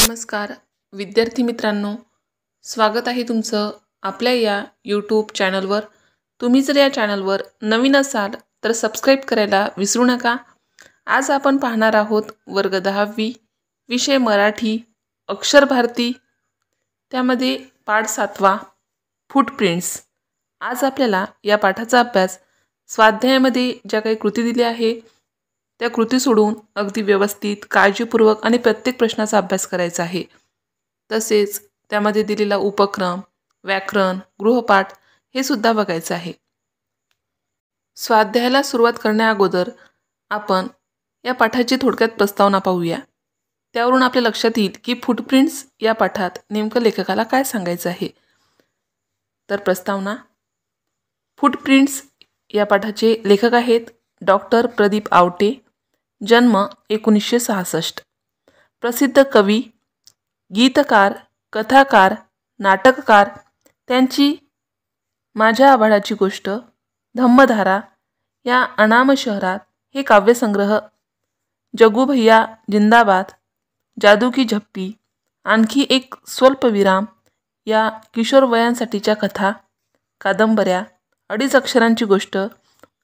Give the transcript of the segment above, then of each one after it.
नमस्कार विद्यार्थी मित्रांनो, स्वागत आहे तुमचं आपल्या या यूट्यूब चॅनलवर। तुम्ही जर या चॅनलवर नवीन असाल तर सबस्क्राइब करायला विसरू नका। आज आपण पाहणार आहोत वर्ग 10वी विषय मराठी अक्षर भारती, त्यामध्ये पाठ 7वा फूटप्रिंट्स। आज आपल्याला या पाठाचा अभ्यास स्वाध्यायामध्ये ज्या काही कृती दिल्या आहे त्या कृती सोडून अगदी व्यवस्थित काळजीपूर्वक आणि प्रत्येक प्रश्नाचा अभ्यास करायचा आहे। तसेच त्यामध्ये दिलेला उपक्रम, व्याकरण, गृहपाठ हे सुद्धा बघायचं आहे। स्वाध्यायाला सुरुवात करण्याअगोदर आपण या पाठाची थोडक्यात प्रस्तावना पाहूया। त्यावरून आपल्या लक्षात येईल की फूटप्रिंट्स या पाठात नेमकं लेखकाला काय सांगायचं आहे। तर प्रस्तावना, फूटप्रिंट्स या पाठाचे लेखक आहेत डॉक्टर प्रदीप आवटे, जन्म 1966, प्रसिद्ध कवी, गीतकार, कथाकार, नाटककार। त्यांची माझ्या आभाळाची गोष्ट, धम्मधारा या अनाम शहरात हे काव्यसंग्रह, जग्गू भैया जिंदाबाद, जादू की झप्पी, आणखी एक स्वल्पविराम या किशोरवयांसाठीच्या कथा, कादंबऱ्या, 2.5 अक्षरांची गोष्ट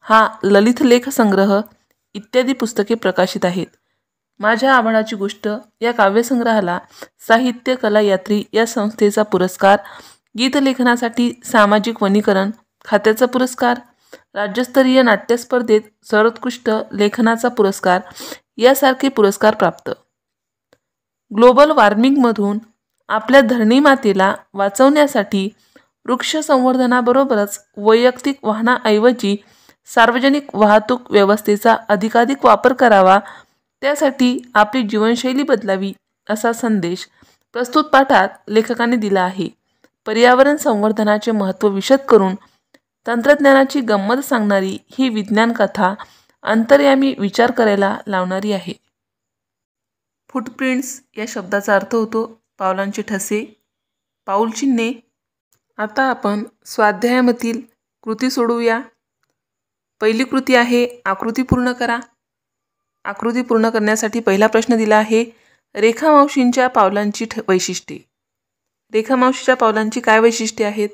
हा ललित लेख संग्रह इत्यादी पुस्तके प्रकाशित आहेत। माझ्या आभाळाची गोष्ट या काव्यसंग्रहाला साहित्य कला यात्री या संस्थेचा पुरस्कार, गीतलेखनासाठी सामाजिक वनीकरण खात्याचा पुरस्कार, राज्यस्तरीय नाट्य स्पर्धेत सर्वोत्कृष्ट लेखनाचा पुरस्कार यासारखे पुरस्कार प्राप्त। ग्लोबल वॉर्मिंगमधून आपल्या धरणी मातेला वाचवण्यासाठी वृक्ष संवर्धनाबरोबरच वैयक्तिक वाहनाऐवजी सार्वजनिक वाहतूक व्यवस्थेचा अधिकाधिक वापर करावा, त्यासाठी आपली जीवनशैली बदलावी असा संदेश प्रस्तुत पाठात लेखकाने दिला आहे। पर्यावरण संवर्धनाचे महत्त्व विशद करून तंत्रज्ञानाची गंमत सांगणारी ही विज्ञान कथा अंतर्यामी विचार करायला लावणारी आहे। फूटप्रिंट्स या शब्दाचा अर्थ होतो पावलांचे ठसे, पाऊल चिन्हे। आता आपण स्वाध्यायामधील कृती सोडवूया। पहिली कृती आहे आकृती पूर्ण करा। आकृती पूर्ण करण्यासाठी पहिला प्रश्न दिला आहे, रेखा मावशींच्या पावलांची वैशिष्ट्ये। रेखा मावशीच्या पावलांची काय वैशिष्ट्ये आहेत?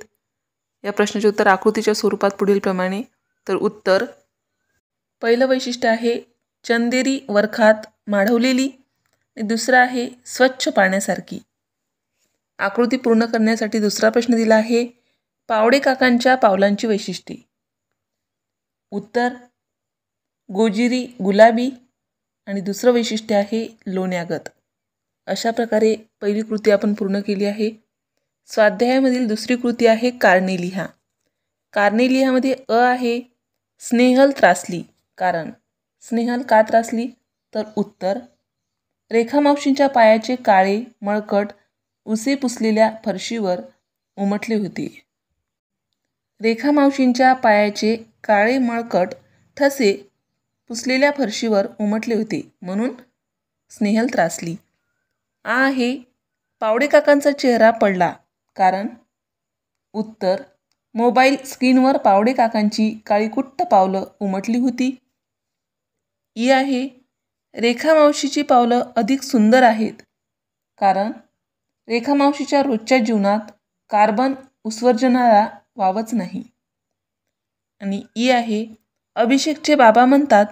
या प्रश्नाचे उत्तर आकृतीच्या स्वरूपात पुढील प्रमाणे। तर उत्तर, पहिलं वैशिष्ट्य आहे चंदेरी वरखात माढवलेली आणि दुसरं आहे स्वच्छ पाण्यासारखी। आकृती पूर्ण करण्यासाठी दुसरा प्रश्न दिला आहे, पावडे काकांच्या पावलांची वैशिष्ट्ये। उत्तर, गोजिरी गुलाबी आणि दुसरं वैशिष्ट्य आहे लोण्यागत। अशा प्रकारे पहिली कृती आपण पूर्ण केली आहे। स्वाध्यायामधील दुसरी कृती आहे कारणे लिहा। कारणे लिहामध्ये अ आहे, स्नेहल त्रासली, कारण स्नेहल का त्रासली? तर उत्तर, रेखा मावशींच्या पायाचे काळे मळकट उसे पुसलेल्या फरशीवर उमटले होते। रेखा मावशींच्या पायाचे काळे मळकट ठसे पुसलेल्या फरशीवर उमटले होते म्हणून स्नेहल त्रासली। आ आहे, पावडे काकांचा चेहरा पडला, कारण उत्तर, मोबाईल स्क्रीनवर पावडे काकांची काळीकुट्ट पावलं उमटली होती। ई आहे, रेखा मावशीची पावलं अधिक सुंदर आहेत, कारण रेखा मावशीच्या रोजच्या जीवनात कार्बन उत्सर्जनाला वावच नाही। आणि ई आहे, अभिषेकचे बाबा म्हणतात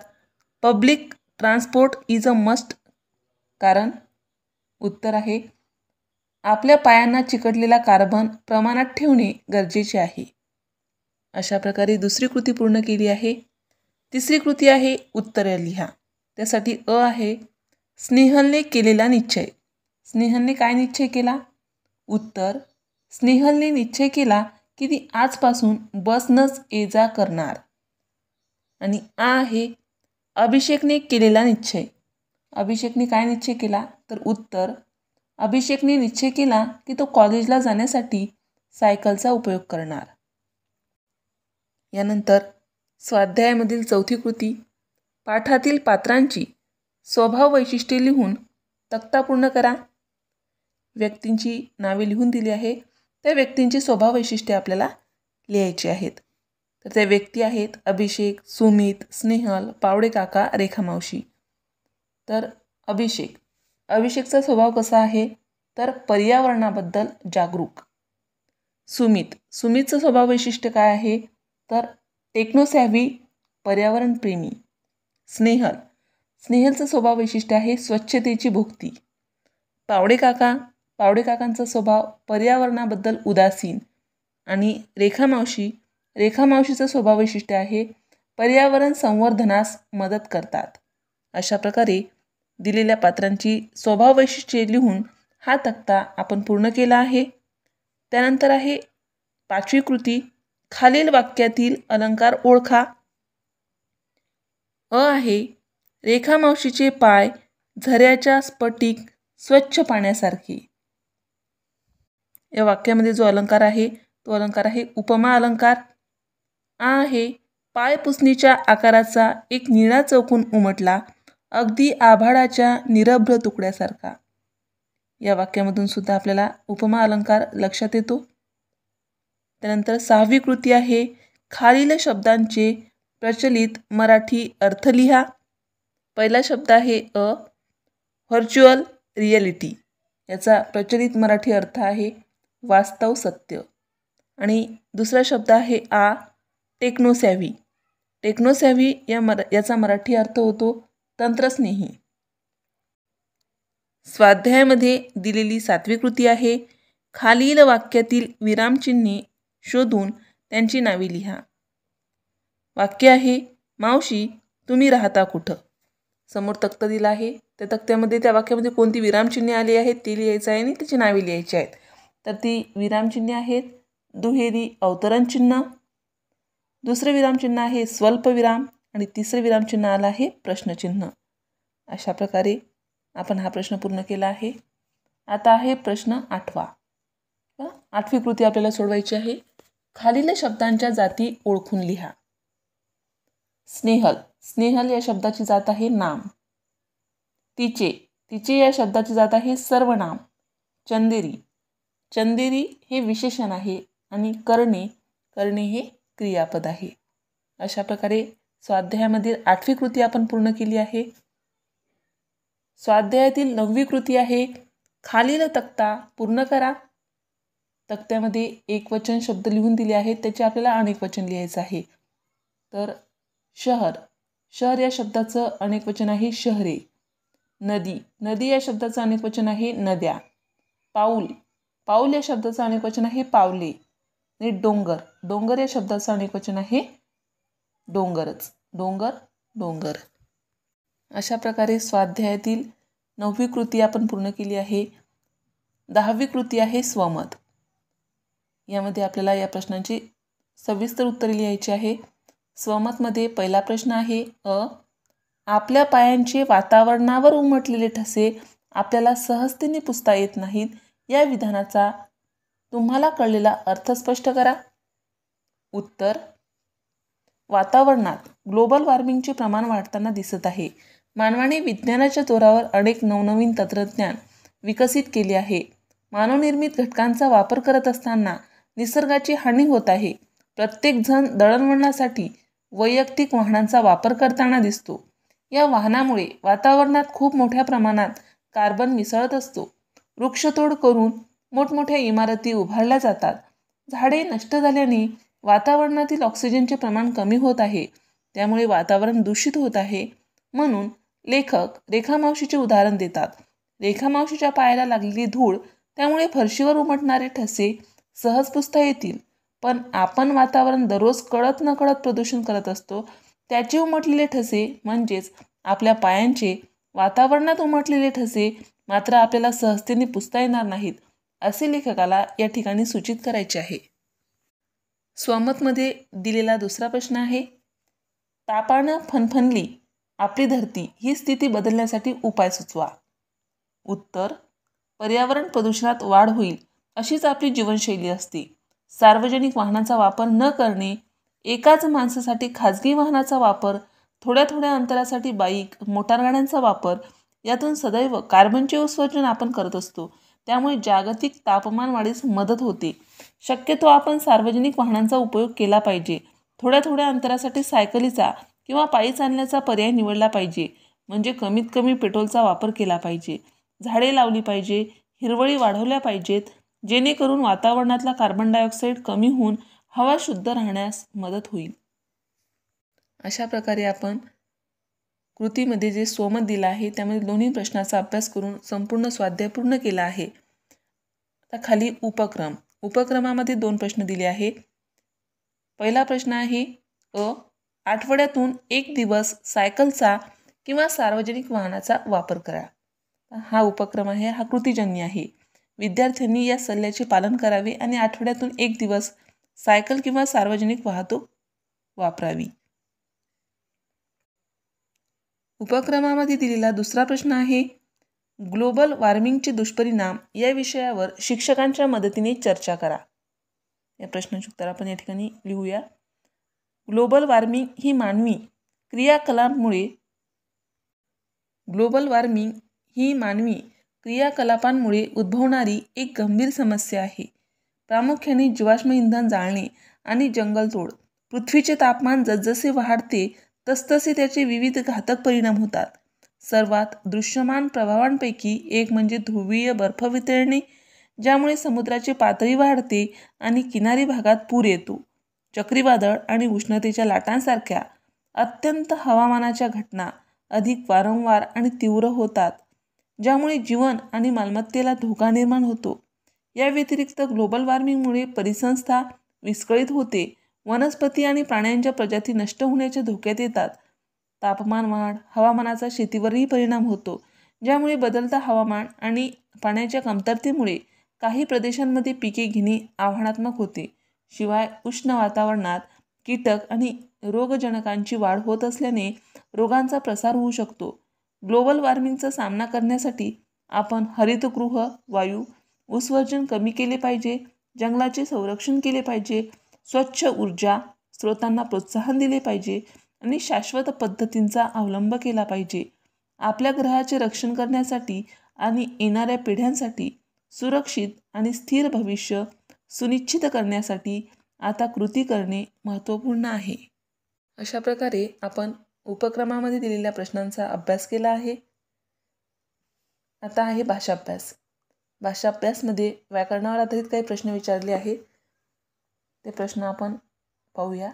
public transport is a must, कारण उत्तर आहे, आपल्या पायांना चिकटलेला कार्बन प्रमाणात ठेवणे गरजेचे आहे। अशा प्रकारे दुसरी कृती पूर्ण केली आहे। तिसरी कृती आहे उत्तरे लिहा। त्यासाठी अ आहे, स्नेहलने केलेला निश्चय। स्नेहलने काय निश्चय केला? उत्तर, स्नेहलने निश्चय केला की ती आजपासून बसनंच ये जा करणार। आणि आ आहे, अभिषेकने केलेला निश्चय। अभिषेकने काय निश्चय केला? तर उत्तर, अभिषेकने निश्चय केला की तो कॉलेजला जाण्यासाठी सायकलचा उपयोग करणार। यानंतर स्वाध्यायामधील चौथी कृती, पाठातील पात्रांची स्वभाव वैशिष्ट्ये लिहून तक्ता पूर्ण करा। व्यक्तींची नावे लिहून दिली आहे, त्या व्यक्तींची स्वभाव वैशिष्ट्ये आपल्याला लिहायची आहेत। तर त्या व्यक्ती आहेत अभिषेक, सुमित, स्नेहल, पावडे काका, रेखा मावशी। तर अभिषेकचा स्वभाव कसा आहे? तर पर्यावरणाबद्दल जागरूक. सुमितचं स्वभाव वैशिष्ट्य काय आहे तर टेक्नोसॅव्ही, पर्यावरणप्रेमी. स्नेहलचं स्वभाव वैशिष्ट्य आहे स्वच्छतेची भोक्ती. पावडे काकांचा स्वभाव पर्यावरणाबद्दल उदासीन. आणि रेखा मावशीचं स्वभाव वैशिष्ट्य आहे पर्यावरण संवर्धनास मदत करतात. अशा प्रकारे दिलेल्या पात्रांची स्वभाव वैशिष्ट्ये लिहून हा तक्ता आपण पूर्ण केला आहे. त्यानंतर आहे 5वी कृती, खालील वाक्यातील अलंकार ओळखा. आहे रेखा मावशीचे पाय झऱ्याच्या स्फटिक स्वच्छ पाण्यासारखे. या वाक्यामध्ये जो अलंकार आहे तो अलंकार आहे उपमा अलंकार. आहे पाय पुसणीच्या आकाराचा एक निळा चौकोन उमटला अगदी आभाळाच्या निरभ्र तुकड्यासारखा. या वाक्यामधून सुद्धा आपल्याला उपमा अलंकार लक्षात येतो. त्यानंतर 6वी कृती आहे खालील शब्दांचे प्रचलित मराठी अर्थ लिहा. पहिला शब्द आहे व्हर्च्युअल रिॲलिटी. याचा प्रचलित मराठी अर्थ आहे वास्तव सत्य. आणि दुसरा शब्द आहे टेक्नोसॅव्ही. याचा मराठी अर्थ होतो तंत्रस्नेही. स्वाध्यायामध्ये दिलेली 7वी कृती आहे खालील वाक्यातील विरामचिन्हे शोधून त्यांची नावे लिहा. वाक्य आहे मावशी तुम्ही राहता कुठं. समोर तक्ता दिला आहे. त्या तक्त्यामध्ये त्या वाक्यामध्ये कोणती विरामचिन्हे आली आहेत ते लिहायचं आहे आणि त्याची नावे लिहायची आहेत. तर ती विरामचिन्हे आहेत दुहेरी अवतरण चिन्ह, दुसरे विरामचिन्ह आहे स्वल्पविराम आणि तिसरे विरामचिन्ह आलं आहे प्रश्नचिन्ह. अशा प्रकारे आपण हा प्रश्न पूर्ण केला आहे. आता आहे प्रश्न 8वा. 8वी कृती आपल्याला सोडवायची आहे. खालील शब्दांच्या जाती ओळखून लिहा. स्नेहल या शब्दाची जात आहे नाम. तिचे या शब्दाची जात आहे सर्वनाम. चंदेरी हे विशेषण आहे आणि करणे हे क्रियापद आहे. अशा प्रकारे स्वाध्यायामधील 8वी कृती आपण पूर्ण केली आहे. स्वाध्यायातील 9वी कृती आहे खालील तक्ता पूर्ण करा. तक्त्यामध्ये एकवचन शब्द लिहून दिले आहेत त्याचे आपल्याला अनेकवचन लिहायचं आहे. तर शहर या शब्दाचं अनेकवचन आहे शहरे. नदी या शब्दाचं अनेकवचन आहे नद्या. पाऊल या शब्दाचं अनेकवचन आहे पावले. आणि डोंगर या शब्दाचं अनेकवचन आहे डोंगर. अशा प्रकारे स्वाध्यायातील 9वी कृती आपण पूर्ण केली आहे. 10वी कृती आहे स्वमत. यामध्ये आपल्याला या प्रश्नांची सविस्तर उत्तरे लिहायची आहे. स्वमतमध्ये पहिला प्रश्न आहे आपल्या पायांचे वातावरणावर उमटलेले ठसे आपल्याला सहजतेने पुसता येत नाहीत. या विधानाचा तुम्हाला कळलेला अर्थ स्पष्ट करा. उत्तर वातावरणात ग्लोबल वॉर्मिंगचे प्रमाण वाढताना दिसत आहे. मानवाने विज्ञानाच्या जोरावर अनेक नवनवीन तंत्रज्ञान विकसित केले आहे. मानवनिर्मित घटकांचा वापर करत असताना निसर्गाची हानी होत आहे. प्रत्येक जण दळणवळणासाठी वैयक्तिक वाहनांचा वापर करताना दिसतो. या वाहनामुळे वातावरणात खूप मोठ्या प्रमाणात कार्बन मिसळत असतो. वृक्षतोड करून मोठमोठ्या इमारती उभारल्या जातात. झाडे नष्ट झाल्याने वातावरणातील ऑक्सिजनचे प्रमाण कमी होत आहे. त्यामुळे वातावरण दूषित होत आहे. म्हणून लेखक रेखा मावशीचे उदाहरण देतात. रेखा मावशीच्या पायाला लागलेली धूळ त्यामुळे फरशीवर उमटणारे ठसे सहज पुसता येतील. पण आपण वातावरण दररोज कळत नकळत प्रदूषण करत असतो. त्याचे उमटलेले ठसे म्हणजेच आपल्या पायांचे वातावरणात उमटलेले ठसे मात्र आपल्याला सहजतेने पुसता येणार नाहीत असे लेखकाला या ठिकाणी सूचित करायचे आहे. स्वमतमध्ये दिलेला दुसरा प्रश्न आहे तापानं फणफणली आपली धरती ही स्थिती बदलण्यासाठी उपाय सुचवा. उत्तर पर्यावरण प्रदूषणात वाढ होईल अशीच आपली जीवनशैली असते. सार्वजनिक वाहनांचा वापर न करणे, एकाच माणसासाठी खाजगी वाहनाचा वापर, थोड्या थोड्या अंतरासाठी बाईक मोटारगाड्यांचा वापर यातून सदैव कार्बनचे उत्सर्जन आपण करत असतो. त्यामुळे जागतिक तापमान वाढीस मदत होते. शक्यतो आपण सार्वजनिक वाहनांचा उपयोग केला पाहिजे. थोड्या थोड्या अंतरासाठी सायकलीचा किंवा पायी चालण्याचा पर्याय निवडला पाहिजे. म्हणजे कमीत कमी पेट्रोलचा वापर केला पाहिजे. झाडे लावली पाहिजे. हिरवळी वाढवल्या पाहिजेत, जेणेकरून वातावरणातला कार्बन डायऑक्साईड कमी होऊन हवा शुद्ध राहण्यास मदत होईल. अशा प्रकारे आपण कृतीमध्ये जे स्वमत दिलं आहे त्यामध्ये दोन्ही प्रश्नाचा अभ्यास करून संपूर्ण स्वाध्याय पूर्ण केला आहे. आता खाली उपक्रमामध्ये 2 प्रश्न दिले आहे. पहिला प्रश्न आहे आठवड्यातून 1 दिवस सायकलचा किंवा सार्वजनिक वाहनाचा वापर करा. हा उपक्रम आहे, हा कृतीजन्य आहे. विद्यार्थ्यांनी या सल्ल्याचे पालन करावे आणि आठवड्यातून 1 दिवस सायकल किंवा सार्वजनिक वाहतूक वापरावी. उपक्रमामध्ये दिलेला दुसरा प्रश्न आहे ग्लोबल वॉर्मिंगचे दुष्परिणाम या विषयावर शिक्षकांच्या मदतीने चर्चा करा. या प्रश्नाचे उत्तर आपण या ठिकाणी लिहूया. ग्लोबल वॉर्मिंग ही मानवी क्रियाकलापांमुळे उद्भवणारी एक गंभीर समस्या आहे. प्रामुख्याने जीवाश्म इंधन जाळणे आणि जंगलतोड. पृथ्वीचे तापमान जसजसे वाढते तसतसे त्याचे विविध घातक परिणाम होतात. सर्वात दृश्यमान प्रभावांपैकी एक म्हणजे ध्रुवीय बर्फ वितळणे, ज्यामुळे समुद्राची पातळी वाढते आणि किनारी भागात पूर येतो. चक्रीवादळ आणि उष्णतेच्या लाटांसारख्या अत्यंत हवामानाच्या घटना अधिक वारंवार आणि तीव्र होतात, ज्यामुळे जीवन आणि मालमत्तेला धोका निर्माण होतो. या व्यतिरिक्त ग्लोबल वॉर्मिंगमुळे परिसंस्था विस्कळीत होते, वनस्पती आणि प्राण्यांच्या प्रजाती नष्ट होण्याच्या धोक्यात येतात. तापमान वाढ हवामानाचा शेतीवरही परिणाम होतो, ज्यामुळे बदलता हवामान आणि पाण्याच्या कमतरतेमुळे काही प्रदेशांमध्ये पिके घेणे आव्हानात्मक होते. शिवाय उष्ण वातावरणात कीटक आणि रोगजनकांची वाढ होत असल्याने रोगांचा प्रसार होऊ शकतो. ग्लोबल वॉर्मिंगचा सामना करण्यासाठी आपण हरितगृह वायू उत्सर्जन कमी केले पाहिजे, जंगलाचे संरक्षण केले पाहिजे, स्वच्छ ऊर्जा स्रोतांना प्रोत्साहन दिले पाहिजे आणि शाश्वत पद्धतींचा अवलंब केला पाहिजे. आपल्या ग्रहाचे रक्षण करण्यासाठी आणि येणाऱ्या पिढ्यांसाठी सुरक्षित आणि स्थिर भविष्य सुनिश्चित करण्यासाठी आता कृती करणे महत्त्वपूर्ण आहे. अशा प्रकारे आपण उपक्रमामध्ये दिलेल्या प्रश्नांचा अभ्यास केला आहे. आता आहे भाषाभ्यास. भाषाभ्यासमध्ये व्याकरणावर आधारित काही प्रश्न विचारले आहेत. ते प्रश्न आपण पाहूया.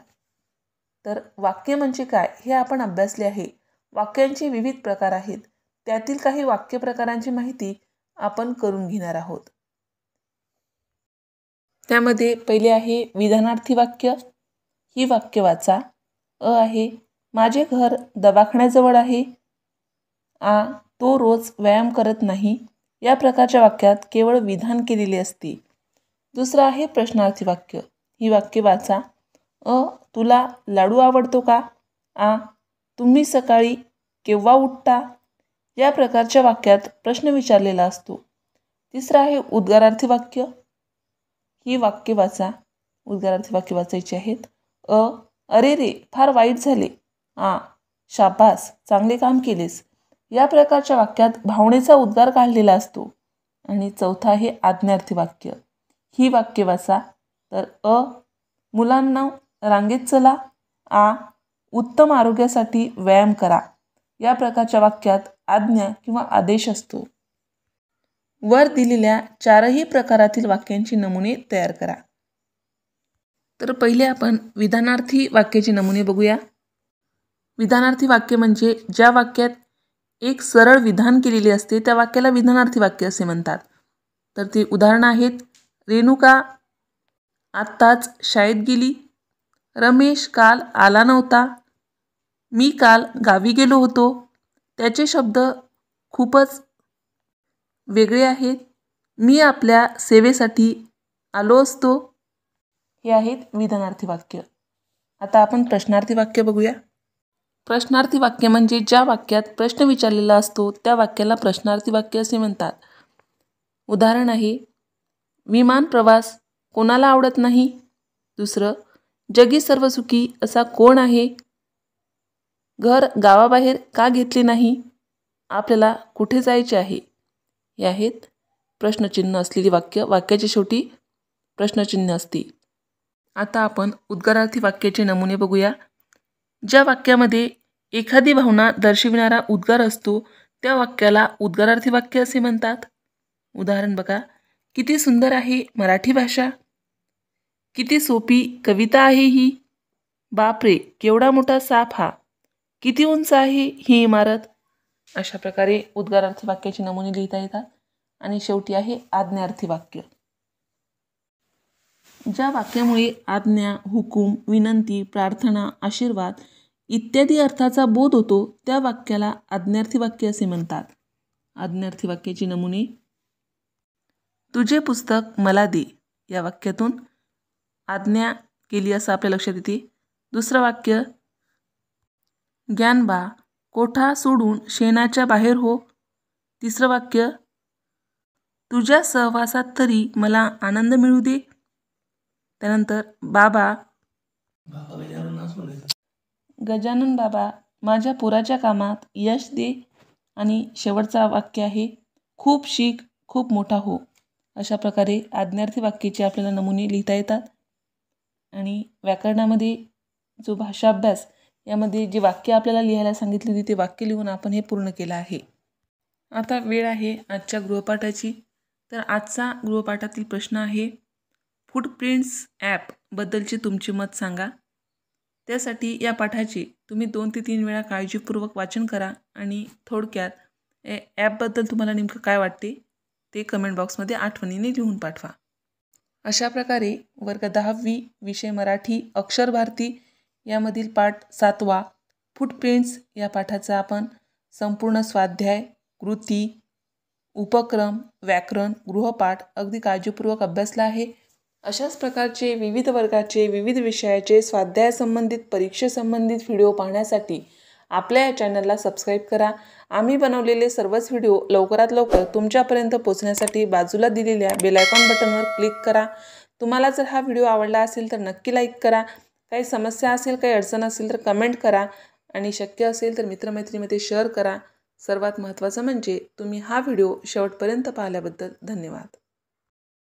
तर वाक्य म्हणजे काय हे आपण अभ्यासले आहे. वाक्यांचे विविध प्रकार आहेत. त्यातील काही वाक्य प्रकारांची माहिती आपण करून घेणार आहोत. त्यामध्ये पहिले आहे विधानार्थी वाक्य. ही वाक्य वाचा. आहे माझे घर दवाखान्याजवळ आहे. तो रोज व्यायाम करत नाही. या प्रकारच्या वाक्यात केवळ विधान केलेले असते. दुसरं आहे प्रश्नार्थी वाक्य. ही वाक्य वाचा. तुला लाडू आवडतो का? तुम्ही सकाळी केव्हा उठता? या प्रकारच्या वाक्यात प्रश्न विचारलेला असतो. तिसरं आहे उद्गारार्थी वाक्य. ही वाक्य वाचा. उद्गारार्थी वाक्य वाचायची आहेत. अरे रे फार वाईट झाले. शाबास चांगले काम केलेस. या प्रकारच्या वाक्यात भावनेचा उद्गार काढलेला असतो. आणि चौथा आहे आज्ञार्थी वाक्य. ही वाक्य वाचा. तर मुलांना रांगेत चला. उत्तम आरोग्यासाठी व्यायाम करा. या प्रकारच्या वाक्यात आज्ञा किंवा आदेश असतो. वर दिलेल्या चारही प्रकारातील वाक्यांची नमुने तयार करा. तर पहिले आपण विधानार्थी वाक्याचे नमुने बघूया. विधानार्थी वाक्य म्हणजे ज्या वाक्यात एक सरळ विधान केलेले असते त्या वाक्याला विधानार्थी वाक्य असे म्हणतात. तर ते उदाहरणं आहेत. रेणुका आत्ताच शाळेत गेली. रमेश काल आला नव्हता. मी काल गावी गेलो होतो. त्याचे शब्द खूपच वेगळे आहेत. मी आपल्या सेवेसाठी आलो असतो. हे आहेत विधानार्थी वाक्य. आता आपण प्रश्नार्थी वाक्य बघूया. प्रश्नार्थी वाक्य म्हणजे ज्या वाक्यात प्रश्न विचारलेला असतो त्या वाक्याला प्रश्नार्थी वाक्य असे म्हणतात. उदाहरण आहे. विमान प्रवास कोणाला आवडत नाही? दुसरं, जगी सर्वसुखी असा कोण आहे? घर गावाबाहेर का घेतले नाही? आपल्याला कुठे जायचे आहे? हे आहेत प्रश्नचिन्ह असलेली वाक्य. वाक्याच्या शेवटी प्रश्नचिन्ह असते. आता आपण उद्गारार्थी वाक्याचे नमुने बघूया. ज्या वाक्यामध्ये एखादी भावना दर्शविणारा उद्गार असतो त्या वाक्याला उद्गारार्थी वाक्य असे म्हणतात. उदाहरण बघा, किती सुंदर आहे मराठी भाषा, किती सोपी कविता आहे ही, बापरे केवढा मोठा साप हा, किती उंच आहे ही इमारत. अशा प्रकारे उद्गारार्थी वाक्याची नमुने लिहिता येतात. आणि शेवटी आहे आज्ञार्थी वाक्य. ज्या वाक्यामुळे आज्ञा, हुकूम, विनंती, प्रार्थना, आशीर्वाद इत्यादी अर्थाचा बोध होतो त्या वाक्याला आज्ञार्थी वाक्य असे म्हणतात. आज्ञार्थी वाक्याची नमुने, तुझे पुस्तक मला दे या वाक्यातून आज्ञा केली असं आपल्या लक्षात येते. दुसरं वाक्य, ज्ञानबा कोठा सोडून शेणाच्या बाहेर हो. तिसरं वाक्य, तुझ्या सहवासात तरी मला आनंद मिळू दे. त्यानंतर बाबा गजानन बाबा माझ्या पोराच्या कामात यश दे. आणि शेवटचा वाक्य आहे, खूप शिक खूप मोठा हो. अशा प्रकारे आज्ञार्थी वाक्याचे आपल्याला नमुने लिहिता येतात. आणि व्याकरणामध्ये जो भाषा अभ्यास यामध्ये जे वाक्य आपल्याला लिहायला सांगितली होती ते वाक्य लिहून आपण हे पूर्ण केलं आहे. आता वेळ आहे आजच्या गृहपाठाची. तर आजचा गृहपाठातील प्रश्न आहे, फूटप्रिंट्स ॲपबद्दलचे तुमचे मत सांगा. त्यासाठी या पाठाचे तुम्ही 2 ते 3 वेळा काळजीपूर्वक वाचन करा आणि थोडक्यात ॲपबद्दल तुम्हाला नेमकं काय वाटते ते कमेंट बॉक्समध्ये आठवणीने लिहून पाठवा. अशा प्रकारे वर्ग 10वी विषय मराठी अक्षर भारती यामधील पाठ 7वा फूटप्रिंट्स या पाठाचा आपण संपूर्ण स्वाध्याय, कृती, उपक्रम, व्याकरण, गृहपाठ अगदी काळजीपूर्वक अभ्यासला आहे. अशाच प्रकारचे विविध वर्गाचे विविध विषयाचे स्वाध्यायासंबंधित परीक्षेसंबंधित व्हिडिओ पाहण्यासाठी आपल्या या चॅनलला सबस्क्राईब करा. आम्ही बनवलेले सर्वच व्हिडिओ लवकरात लवकर तुमच्यापर्यंत पोहोचण्यासाठी बाजूला दिलेल्या बेल आयकॉन बटनवर क्लिक करा. तुम्हाला जर हा व्हिडिओ आवडला असेल तर नक्की लाईक करा. काही समस्या असेल, काही अडचण असेल तर कमेंट करा आणि शक्य असेल तर मित्रमैत्रिणीमध्ये शेअर करा. सर्वात महत्त्वाचं म्हणजे तुम्ही हा व्हिडिओ शेवटपर्यंत पाहिल्याबद्दल धन्यवाद.